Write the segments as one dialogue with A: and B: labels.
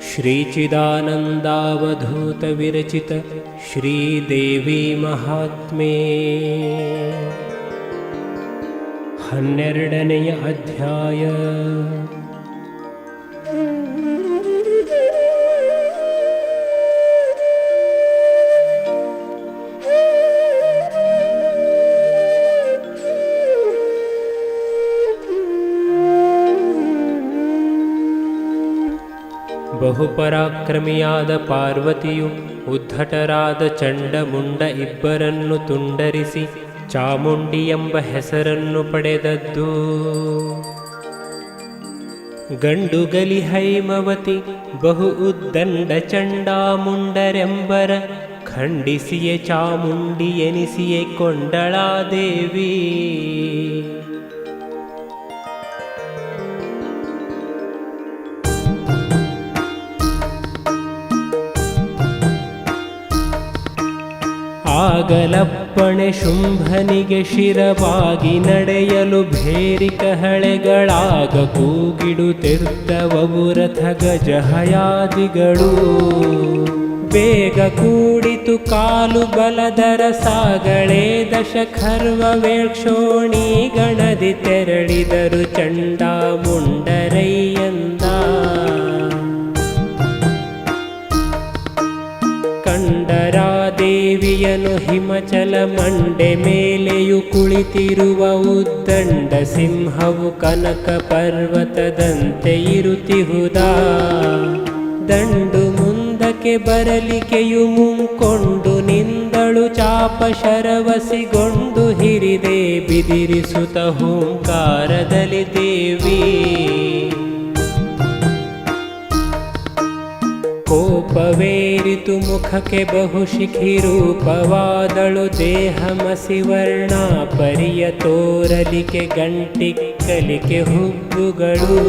A: ಶ್ರೀಚಿದಾನಂದಾವಧೂತ ವಿರಚಿತ ಶ್ರೀದೇವಿ ಮಹಾತ್ಮೆ 12ನೆಯ ಅಧ್ಯಾಯ. ಬಹುಪರಾಕ್ರಮಿಯಾದ ಪಾರ್ವತಿಯು ಉದ್ಧಟರಾದ ಚಂಡಮುಂಡ ಇಬ್ಬರನ್ನು ತುಂಡರಿಸಿ ಚಾಮುಂಡಿ ಎಂಬ ಹೆಸರನ್ನು ಪಡೆದದ್ದು. ಗಂಡುಗಲಿ ಹೈಮವತಿ ಬಹು ಉದ್ದಂಡ ಚಂಡಾಮುಂಡರೆಂಬರ ಖಂಡಿಸಿಯೇ ಚಾಮುಂಡಿ ಎನಿಸಿಯೇ ಕೊಂಡಳಾದೇವಿ. ಆಗಲಪ್ಪಣೆ ಶುಂಭನಿಗೆ ಶಿರವಾಗಿ ನಡೆಯಲು ಭೇರಿ ಕಹಳೆಗಳಾಗ ಕೂಗಿಡುತ್ತಿರ್ತವವು ರಥ ಗಜಹಯಾದಿಗಳು. ಬೇಗ ಕೂಡಿತು ಕಾಲು ಬಲದರ ಸಾಗಳೇ ದಶಖರ್ವ ವೇಕ್ಷೋಣಿ ಗಣದಿ ತೆರಳಿದರು ಚಂಡಾಮುಂಡರೈಯಂದ. ಕಂಡರಾದೇವಿಯನು ಹಿಮಚಲ ಮಂಡೆ ಮೇಲೆಯು ಕುಳಿತಿರುವ ಉದ್ದಂಡ ಸಿಂಹವು ಕನಕ ಪರ್ವತದಂತೆ ಇರುತ್ತಿಹುದ. ದಂಡು ಮುಂದಕ್ಕೆ ಬರಲಿಕೆಯು ಮುಂಕೊಂಡು ನಿಂದಳು ಚಾಪ ಶರವಸಿಗೊಂಡು ಹಿರಿದೆ ಬಿದಿರಿಸುತ್ತ ಹೂಂಕಾರದಲ್ಲಿ ದೇವಿ. ಕೋಪವೇರಿತು ಮುಖಕ್ಕೆ ಬಹುಶಿಖಿ ರೂಪವಾದಳು ದೇಹಮಸಿವರ್ಣ ಪರಿಯ ತೋರಲಿಕೆ ಗಂಟಿಕ್ಕಲಿಕೆ ಹುಬ್ಬುಗಳು.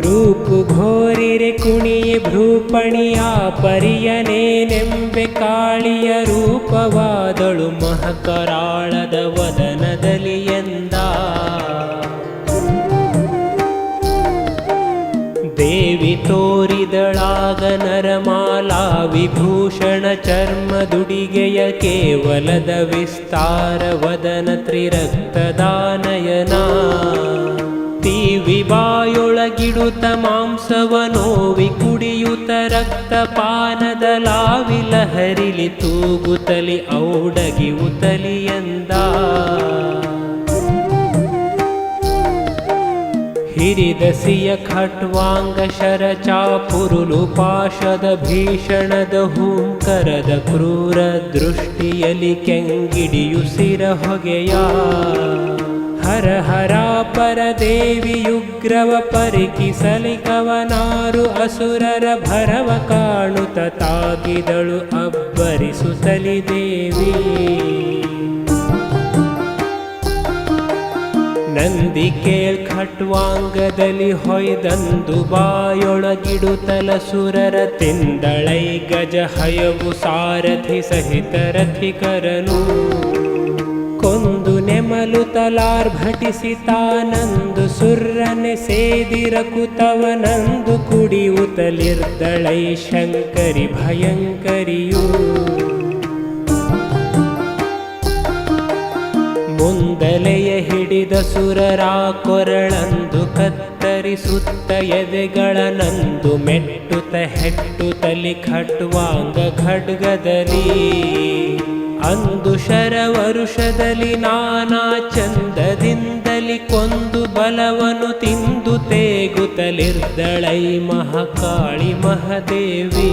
A: ರೂಪು ಘೋರಿರೆ ಕುಣಿಯೆ ಭ್ರೂಪಣಿಯ ಪರಿಯನೇನೆಂಬೆ ಕಾಳಿಯ ರೂಪವಾದಳು ಮಹಕರಾಳದ ವದನದಲ್ಲಿ ಎಂದ. ದೇವಿ ತೋರಿದಳಾಗ ನರಮಾಲಾ ವಿಭೂಷಣ ಚರ್ಮದುಡಿಗೆಯ ಕೇವಲದ ವಿಸ್ತಾರ ವದನ ತ್ರಿರಕ್ತದಾನಯನ. ತೀವಿ ಬಾಯೊಳಗಿಡುತ್ತ ಮಾಂಸವನೋವಿ ಕುಡಿಯುತ್ತ ರಕ್ತಪಾನದ ಲಾವಿಲ ಹರಿಲಿ ತೂಗುತ್ತಲಿ ಔಡಗಿ ಉತಲಿ ಎಂದ. ಹಿರಿದಸಿಯ ಖಟ್ವಾಂಗ ಶರ ಚಾಪುರುಲು ಪಾಶದ ಭೀಷಣದ ಹೂಂಕರದ ಕ್ರೂರ ದೃಷ್ಟಿಯಲಿ ಕೆಂಗಿಡಿಯು ಸಿರ ಹೊಗೆಯ. ಹರ ಹರ ಪರದೇವಿಯುಗ್ರವ ಪರಿಕಿಸಲಿ ಕವನಾರು ಅಸುರರ ಭರವ ಕಾಣುತ್ತ ತಾಗಿದಳು ಅಬ್ಬರಿಸುತ್ತಲಿ ದೇವಿ. ನಂದಿ ಕೇಳ್ ಖಟ್ವಾಂಗದಲ್ಲಿ ಹೊಯ್ದಂದು ಬಾಯೊಳಗಿಡುತ್ತಲ ಸುರರ ತಿಂದಳೈ ಗಜ ಹಯವು ಸಾರಥಿ ಸಹಿತ ರಥಿಕರನು. ಕೊಂದು ನೆಮಲು ತಲಾರ್ಭಟಿಸಿ ತಾನಂದು ಸುರ್ರನೆ ಸೇದಿರ ಕುತವನಂದು ಕುಡಿಯುತ್ತಲಿರ್ದಳೈ ಶಂಕರಿ ಭಯಂಕರಿಯು. ಮುಂದಲೆಯ ಹಿಡಿದ ಸುರರ ಕೊರಳಂದು ಕತ್ತರಿಸುತ್ತ ಎದೆಗಳನಂದು ಮೆಟ್ಟುತ್ತ ಹೆಟ್ಟುತ್ತಲಿ ಖಟ್ವಾಂಗ ಖಡ್ಗದಲ್ಲಿ. ಅಂದು ಶರವರುಷದಲ್ಲಿ ನಾನಾ ಚಂದದಿಂದಲಿ ಕೊಂದು ಬಲವನು ತಿಂದು ತೇಗುತ್ತಲಿರ್ದಳೈ ಮಹಾಕಾಳಿ ಮಹಾದೇವಿ.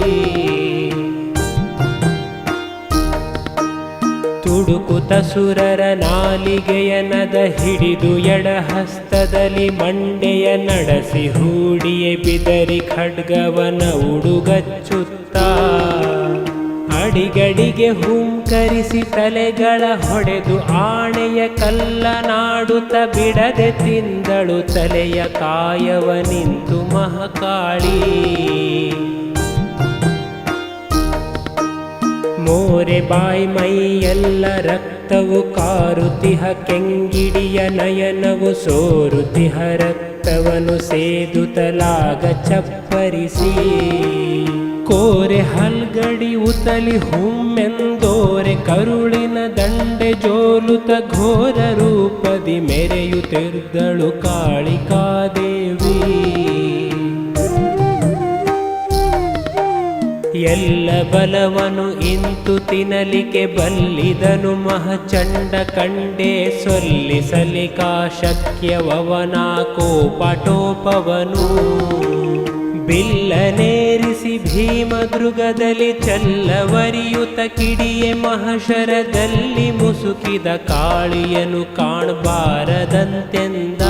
A: ತುಡುಕುತ ಸುರರ ನಾಲಿಗೆಯನದ ಹಿಡಿದು ಎಡಹಸ್ತದಲ್ಲಿ ಮಂಡೆಯ ನಡೆಸಿ ಹೂಡಿಯೇ ಬಿದರಿ ಖಡ್ಗವನ ಉಡುಗಚ್ಚುತ್ತ. ಅಡಿಗಡಿಗೆ ಹೂಂಕರಿಸಿ ತಲೆಗಳ ಹೊಡೆದು ಆಣೆಯ ಕಲ್ಲನಾಡುತ್ತ ಬಿಡದೆ ತಿಂದಳು ತಲೆಯ ಕಾಯವ ನಿಂತು ಮಹಾಕಾಳಿ. ಮೋರೆ ಬಾಯ್ ಮೈಯೆಲ್ಲ ರಕ್ತವು ಕಾರುತಿಹ ಕೆಂಗಿಡಿಯ ನಯನವು ಸೋರುತಿಹ ರಕ್ತವನು ಸೇದುತ್ತಲಾಗ ಚಪ್ಪರಿಸಿ ಕೋರೆ ಹಲ್ಗಡಿ ಉತಲಿ ಹುಮ್ಮೆಂದೋರೆ ಕರುಳಿನ ದಂಡೆ ಜೋಲುತ ಘೋರ ರೂಪದಿ ಮೆರೆಯುತ್ತಿದ್ದಳು ಕಾಳಿಕಾದೇವಿ. ಎಲ್ಲ ಬಲವನು ಇಂತು ತಿನ್ನಲಿಕ್ಕೆ ಬಲ್ಲಿದನು ಮಹಚಂಡ ಕಂಡೇ ಸೊಲ್ಲಿಸಲಿಕಾ ಶಕ್ಯವವನ ಕೋಪಟೋಪವನು ಬಿಲ್ಲನೇರಿಸಿ ಭೀಮದೃಗದಲ್ಲಿ ಚಲ್ಲವರಿಯುತ ಕಿಡಿಯೆ ಮಹಶರದಲ್ಲಿ ಮುಸುಕಿದ ಕಾಳಿಯನು ಕಾಣಬಾರದಂತೆಂದ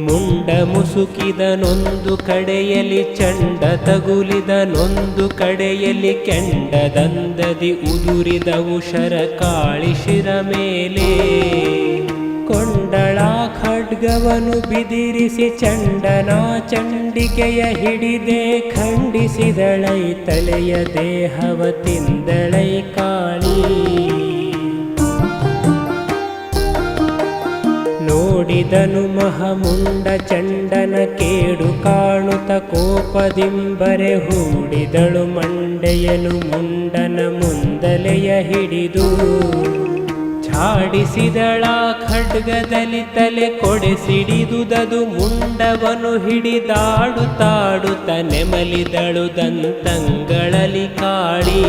A: ಮುಂಡ ಮುಸುಕಿದನೊಂದು ಕಡೆಯಲ್ಲಿ ಚಂಡ ತಗುಲಿದನೊಂದು ಕಡೆಯಲ್ಲಿ ಕೆಂಡದಂದದಿ ಉದುರಿದವು ಶರಕಾಳಿ ಶಿರ ಮೇಲೆ ಕೊಂಡಳ ಖಡ್ಗವನು ಬಿದಿರಿಸಿ ಚಂಡನ ಚಂಡಿಕೆಯ ಹಿಡಿದೆ ಖಂಡಿಸಿದಳೈ ತಲೆಯ ದೇಹವ ತಿಂದಳೈ ಕಾಳಿ. ನೋಡಿದನು ಮಹಮುಂಡ ಚಂಡನ ಕೇಡು ಕಾಣುತ್ತ ಕೋಪದಿಂಬರೆ ಹೂಡಿದಳು ಮಂಡೆಯನು ಮುಂಡನ ಮುಂದಲೆಯ ಹಿಡಿದು ಝಾಡಿಸಿದಳ ಖಡ್ಗದಲ್ಲಿ ತಲೆ ಕೊಡೆಸಿಡಿದುದದು ಮುಂಡವನು ಹಿಡಿದಾಡುತ್ತಾಡುತ್ತ ನೆಮಲಿದಳು ದಂತಂಗಳಲ್ಲಿ ಕಾಳಿ.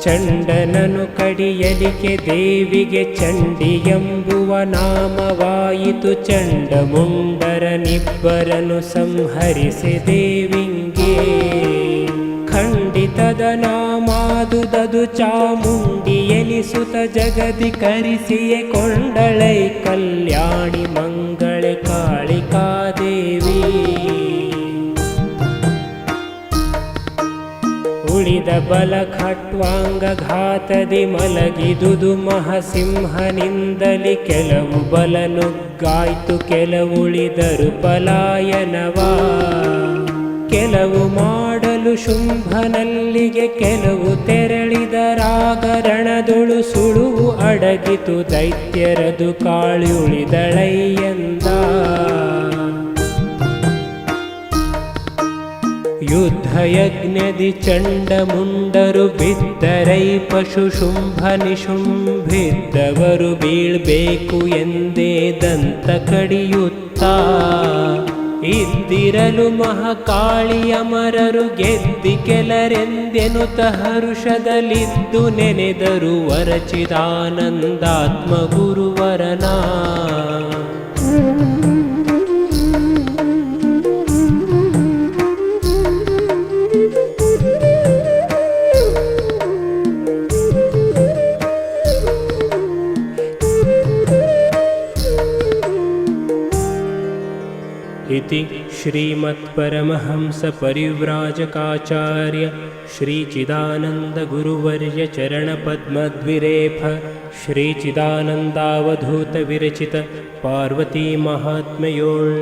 A: ಚಂಡನನು ಕಡಿಯಲಿಕೆ ದೇವಿಗೆ ಚಂಡಿ ಎಂಬುವ ನಾಮವಾಯಿತು. ಚಂಡ ಮುಂಡರನಿಬ್ಬರನು ಸಂಹರಿಸಿ ದೇವಿಂಗೆ ಖಂಡಿತದ ನಾಮಾದುದದು ಚಾಮುಂಡಿ ಎನಿಸುತ್ತ ಜಗದಿ ಕರಿಸಿಯೇ ಕೊಂಡಳೈ ಕಲ್ಯಾಣಿ ಮಂಗಳೆ ಕಾಳಿಕಾದೇವಿ. ಉಳಿದ ಬಲ ಖಟ್ವಾಂಗ ಘಾತದಿ ಮಲಗಿದುದು ಮಹಸಿಂಹನಿಂದಲಿ ಕೆಲವು ಬಲ ನುಗ್ಗಾಯ್ತು ಕೆಲವುಳಿದರು ಪಲಾಯನವಾ. ಕೆಲವು ಮಾಡಲು ಶುಂಭನಲ್ಲಿಗೆ ಕೆಲವು ತೆರಳಿದರಾಗರಣದೊಳು ಸುಳುವು ಅಡಗಿತು ದೈತ್ಯರದು ಕಾಳುಳಿದಳೈಯಂದ. ಯುದ್ಧಯಜ್ಞದಿ ಚಂಡ ಮುಂಡರು ಬಿದ್ದರೈ ಪಶು ಶುಂಭ ನಿಶುಂಭಿದ್ದವರು ಬೀಳ್ಬೇಕು ಎಂದೇ ದಂತ ಕಡಿಯುತ್ತ ಇದ್ದಿರಲು ಮಹಾಕಾಳಿ ಅಮರರು ಗೆದ್ದಿ ಕೆಲರೆಂದೆನುತ ಹರುಷದಲ್ಲಿದ್ದು ನೆನೆದರು ವರಚಿದಾನಂದಾತ್ಮ ಗುರುವರನ. इति श्रीमत्परमहंसपरिव्राजकाचार्य श्रीचिदानन्दगुरुवर्य चरणपद्मद्विरेफ श्रीचिदानन्दावधूतविरचित पार्वतीमाहात्म्योळ्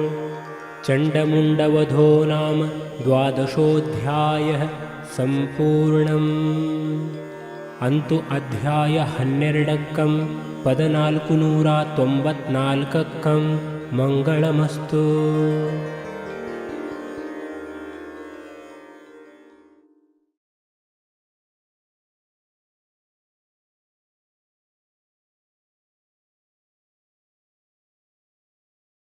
A: चण्डमुण्डवधो नाम 12ोऽध्यायः सम्पूर्णम्. ಅಂತೂ ಅಧ್ಯಾಯ 12 ಪದ 494 ಮಂಗಳಮಸ್ತು.